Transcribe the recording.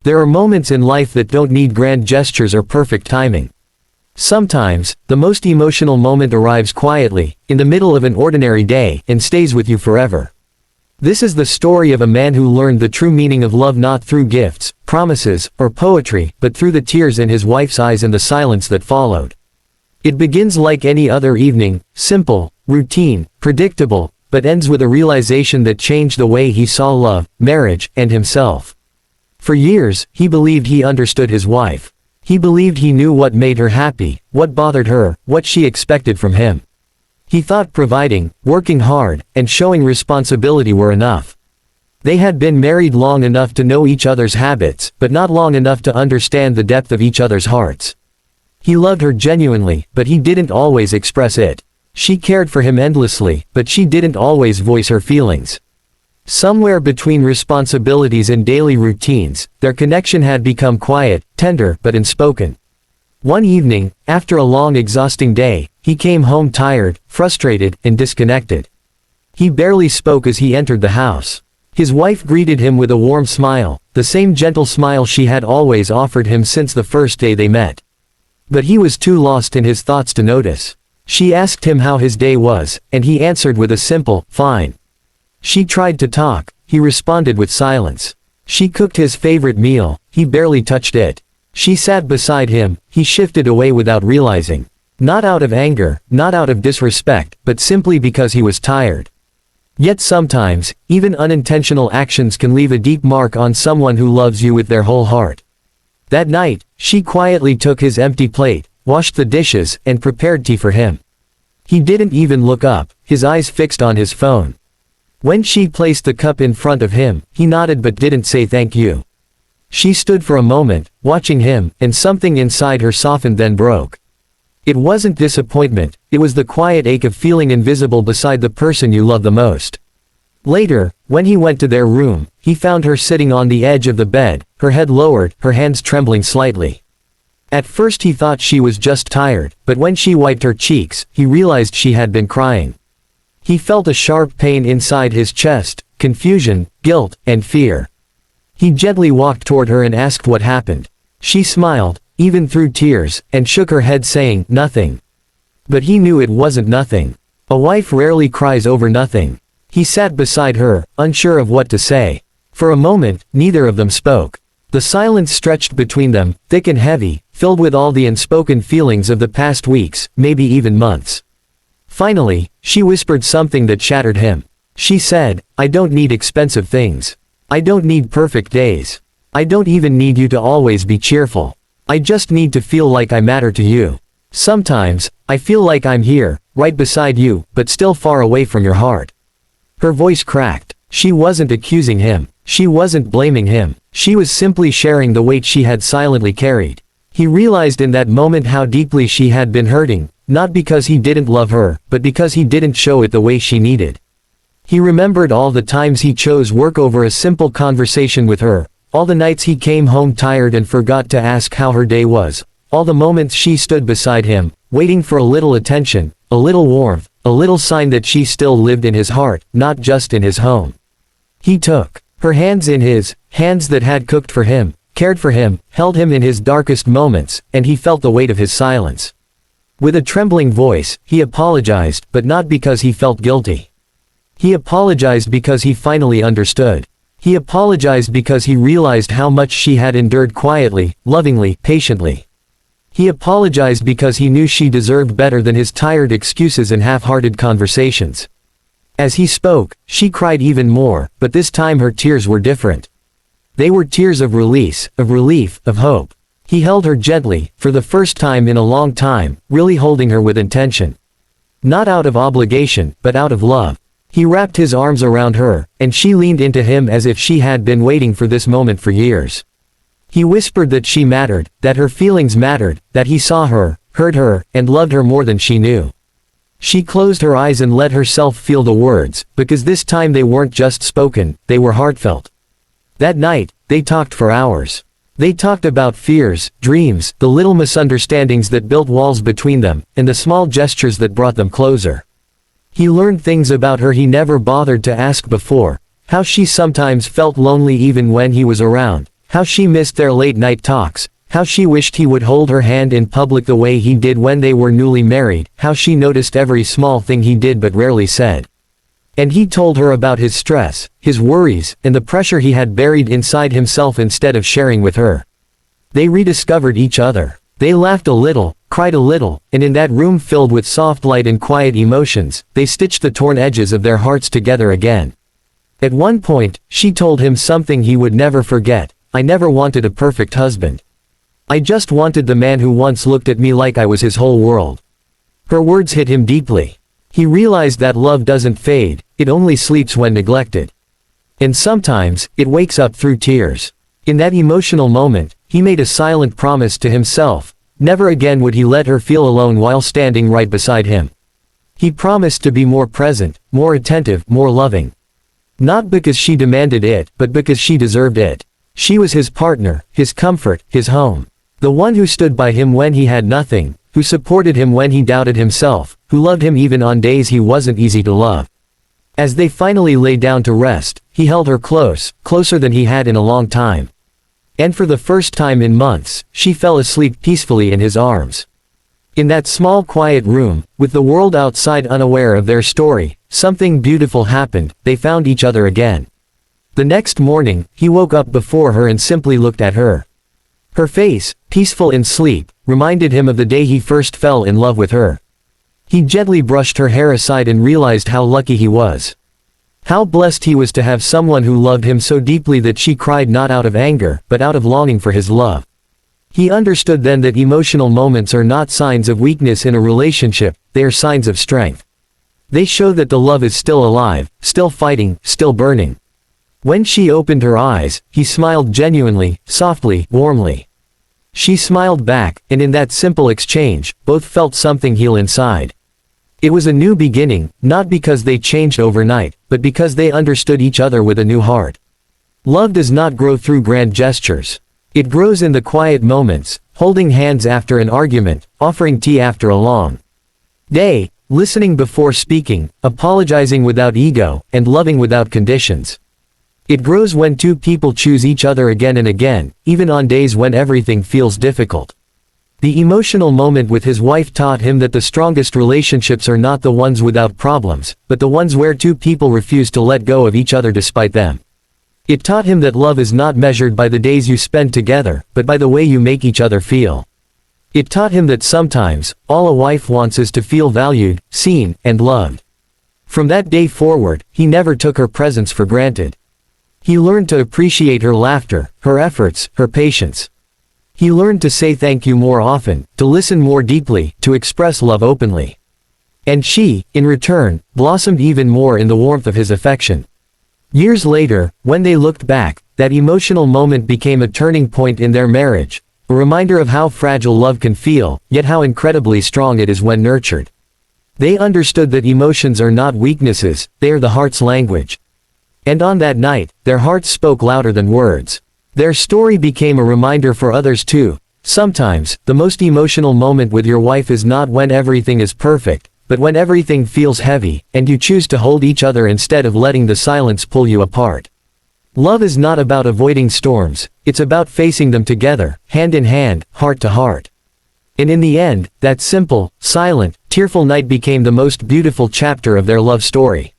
There are moments in life that don't need grand gestures or perfect timing. Sometimes, the most emotional moment arrives quietly, in the middle of an ordinary day, and stays with you forever. This is the story of a man who learned the true meaning of love not through gifts, promises, or poetry, but through the tears in his wife's eyes and the silence that followed. It begins like any other evening, simple, routine, predictable, but ends with a realization that changed the way he saw love, marriage, and himself. For years, he believed he understood his wife. He believed he knew what made her happy, what bothered her, what she expected from him. He thought providing, working hard, and showing responsibility were enough. They had been married long enough to know each other's habits, but not long enough to understand the depth of each other's hearts. He loved her genuinely, but he didn't always express it. She cared for him endlessly, but she didn't always voice her feelings. Somewhere between responsibilities and daily routines, their connection had become quiet, tender, but unspoken. One evening, after a long exhausting day, he came home tired, frustrated, and disconnected. He barely spoke as he entered the house. His wife greeted him with a warm smile, the same gentle smile she had always offered him since the first day they met. But he was too lost in his thoughts to notice. She asked him how his day was, and he answered with a simple, "Fine." She tried to talk, he responded with silence. She cooked his favorite meal, he barely touched it. She sat beside him, he shifted away without realizing. Not out of anger, not out of disrespect, but simply because he was tired. Yet sometimes, even unintentional actions can leave a deep mark on someone who loves you with their whole heart. That night, she quietly took his empty plate, washed the dishes, and prepared tea for him. He didn't even look up, his eyes fixed on his phone. When she placed the cup in front of him, he nodded but didn't say thank you. She stood for a moment, watching him, and something inside her softened then broke. It wasn't disappointment, it was the quiet ache of feeling invisible beside the person you love the most. Later, when he went to their room, he found her sitting on the edge of the bed, her head lowered, her hands trembling slightly. At first he thought she was just tired, but when she wiped her cheeks, he realized she had been crying. He felt a sharp pain inside his chest, confusion, guilt, and fear. He gently walked toward her and asked what happened. She smiled, even through tears, and shook her head saying, "Nothing." But he knew it wasn't nothing. A wife rarely cries over nothing. He sat beside her, unsure of what to say. For a moment, neither of them spoke. The silence stretched between them, thick and heavy, filled with all the unspoken feelings of the past weeks, maybe even months. Finally, she whispered something that shattered him. She said, "I don't need expensive things. I don't need perfect days. I don't even need you to always be cheerful. I just need to feel like I matter to you. Sometimes, I feel like I'm here, right beside you, but still far away from your heart." Her voice cracked. She wasn't accusing him. She wasn't blaming him. She was simply sharing the weight she had silently carried. He realized in that moment how deeply she had been hurting, not because he didn't love her, but because he didn't show it the way she needed. He remembered all the times he chose work over a simple conversation with her, all the nights he came home tired and forgot to ask how her day was, all the moments she stood beside him, waiting for a little attention, a little warmth, a little sign that she still lived in his heart, not just in his home. He took her hands in his, hands that had cooked for him, cared for him, held him in his darkest moments, and he felt the weight of his silence. With a trembling voice, he apologized, but not because he felt guilty. He apologized because he finally understood. He apologized because he realized how much she had endured quietly, lovingly, patiently. He apologized because he knew she deserved better than his tired excuses and half-hearted conversations. As he spoke, she cried even more, but this time her tears were different. They were tears of release, of relief, of hope. He held her gently, for the first time in a long time, really holding her with intention. Not out of obligation, but out of love. He wrapped his arms around her, and she leaned into him as if she had been waiting for this moment for years. He whispered that she mattered, that her feelings mattered, that he saw her, heard her, and loved her more than she knew. She closed her eyes and let herself feel the words, because this time they weren't just spoken, they were heartfelt. That night, they talked for hours. They talked about fears, dreams, the little misunderstandings that built walls between them, and the small gestures that brought them closer. He learned things about her he never bothered to ask before, how she sometimes felt lonely even when he was around, How she missed their late-night talks, how she wished he would hold her hand in public the way he did when they were newly married, how she noticed every small thing he did but rarely said. And he told her about his stress, his worries, and the pressure he had buried inside himself instead of sharing with her. They rediscovered each other. They laughed a little, cried a little, and in that room filled with soft light and quiet emotions, they stitched the torn edges of their hearts together again. At one point, she told him something he would never forget: "I never wanted a perfect husband. I just wanted the man who once looked at me like I was his whole world." Her words hit him deeply. He realized that love doesn't fade, it only sleeps when neglected. And sometimes, it wakes up through tears. In that emotional moment, he made a silent promise to himself: never again would he let her feel alone while standing right beside him. He promised to be more present, more attentive, more loving. Not because she demanded it, but because she deserved it. She was his partner, his comfort, his home. The one who stood by him when he had nothing, who supported him when he doubted himself, who loved him even on days he wasn't easy to love. As they finally lay down to rest, he held her close, closer than he had in a long time. And for the first time in months, she fell asleep peacefully in his arms. In that small quiet room, with the world outside unaware of their story, something beautiful happened: they found each other again. The next morning, he woke up before her and simply looked at her. Her face, peaceful in sleep, reminded him of the day he first fell in love with her. He gently brushed her hair aside and realized how lucky he was. How blessed he was to have someone who loved him so deeply that she cried not out of anger, but out of longing for his love. He understood then that emotional moments are not signs of weakness in a relationship, they are signs of strength. They show that the love is still alive, still fighting, still burning. When she opened her eyes, he smiled genuinely, softly, warmly. She smiled back, and in that simple exchange, both felt something heal inside. It was a new beginning, not because they changed overnight, but because they understood each other with a new heart. Love does not grow through grand gestures. It grows in the quiet moments, holding hands after an argument, offering tea after a long day, listening before speaking, apologizing without ego, and loving without conditions. It grows when two people choose each other again and again, even on days when everything feels difficult. The emotional moment with his wife taught him that the strongest relationships are not the ones without problems, but the ones where two people refuse to let go of each other despite them. It taught him that love is not measured by the days you spend together, but by the way you make each other feel. It taught him that sometimes, all a wife wants is to feel valued, seen, and loved. From that day forward, he never took her presence for granted. He learned to appreciate her laughter, her efforts, her patience. He learned to say thank you more often, to listen more deeply, to express love openly. And she, in return, blossomed even more in the warmth of his affection. Years later, when they looked back, that emotional moment became a turning point in their marriage, a reminder of how fragile love can feel, yet how incredibly strong it is when nurtured. They understood that emotions are not weaknesses, they are the heart's language. And on that night, their hearts spoke louder than words. Their story became a reminder for others too. Sometimes, the most emotional moment with your wife is not when everything is perfect, but when everything feels heavy, and you choose to hold each other instead of letting the silence pull you apart. Love is not about avoiding storms, it's about facing them together, hand in hand, heart to heart. And in the end, that simple, silent, tearful night became the most beautiful chapter of their love story.